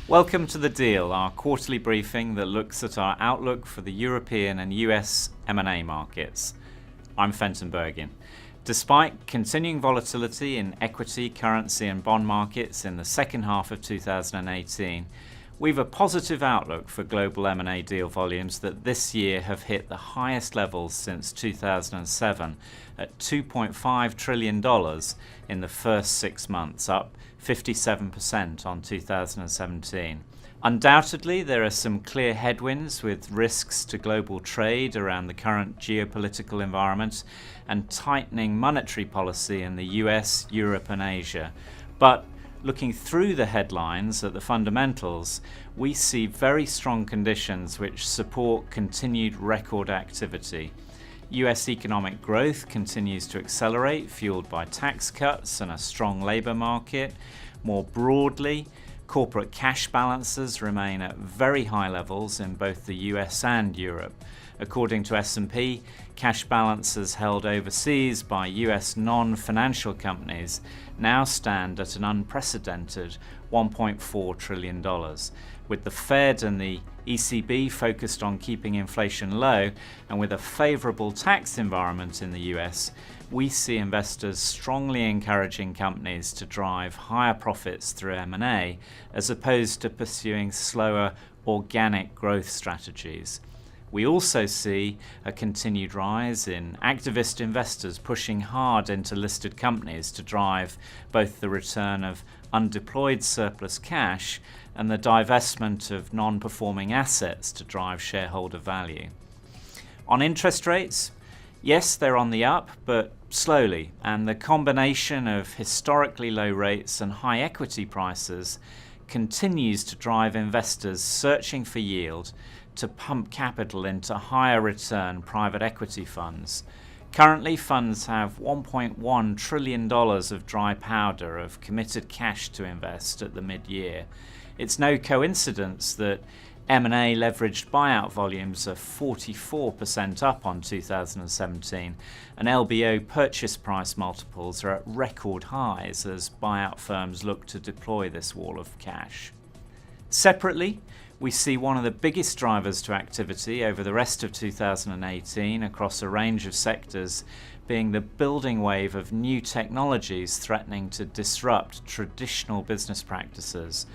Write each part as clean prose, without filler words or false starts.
Welcome to The Deal, our quarterly briefing that looks at our outlook for the European and US M&A markets. I'm Fenton Burgin. Despite continuing volatility in equity, currency and bond markets in the second half of 2018, we've a positive outlook for global M&A deal volumes that this year have hit the highest levels since 2007 at $2.5 trillion in the first 6 months, up 57% on 2017. Undoubtedly, there are some clear headwinds with risks to global trade around the current geopolitical environment and tightening monetary policy in the US, Europe and Asia. But looking through the headlines at the fundamentals, we see very strong conditions which support continued record activity. US economic growth continues to accelerate, fueled by tax cuts and a strong labour market. More broadly, corporate cash balances remain at very high levels in both the US and Europe. According to S&P, cash balances held overseas by US non-financial companies now stand at an unprecedented $1.4 trillion. With the Fed and the ECB focused on keeping inflation low, and with a favourable tax environment in the US, we see investors strongly encouraging companies to drive higher profits through M&A as opposed to pursuing slower organic growth strategies. We also see a continued rise in activist investors pushing hard into listed companies to drive both the return of undeployed surplus cash and the divestment of non-performing assets to drive shareholder value. On interest rates, yes, they're on the up, but slowly, and the combination of historically low rates and high equity prices continues to drive investors searching for yield to pump capital into higher return private equity funds. Currently, funds have $1.1 trillion of dry powder of committed cash to invest at the mid-year. It's no coincidence that M&A leveraged buyout volumes are 44% up on 2017, and LBO purchase price multiples are at record highs as buyout firms look to deploy this wall of cash. Separately, we see one of the biggest drivers to activity over the rest of 2018 across a range of sectors being the building wave of new technologies threatening to disrupt traditional business practices.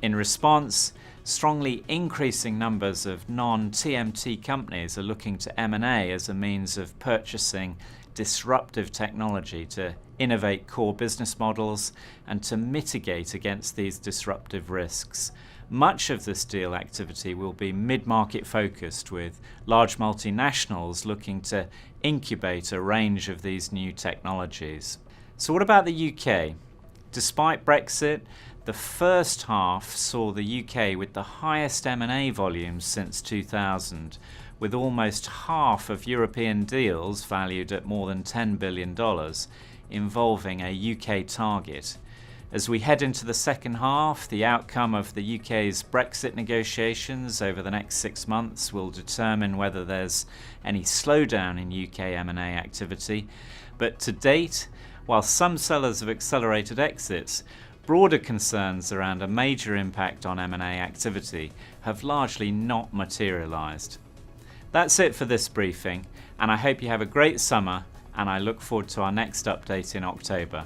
In response, strongly increasing numbers of non-TMT companies are looking to M&A as a means of purchasing disruptive technology to innovate core business models and to mitigate against these disruptive risks. Much of this deal activity will be mid-market focused, with large multinationals looking to incubate a range of these new technologies. So what about the UK? Despite Brexit, the first half saw the UK with the highest M&A volumes since 2000, with almost half of European deals valued at more than $10 billion involving a UK target. As we head into the second half, the outcome of the UK's Brexit negotiations over the next 6 months will determine whether there's any slowdown in UK M&A activity. But to date, while some sellers have accelerated exits, broader concerns around a major impact on M&A activity have largely not materialised. That's it for this briefing, and I hope you have a great summer, and I look forward to our next update in October.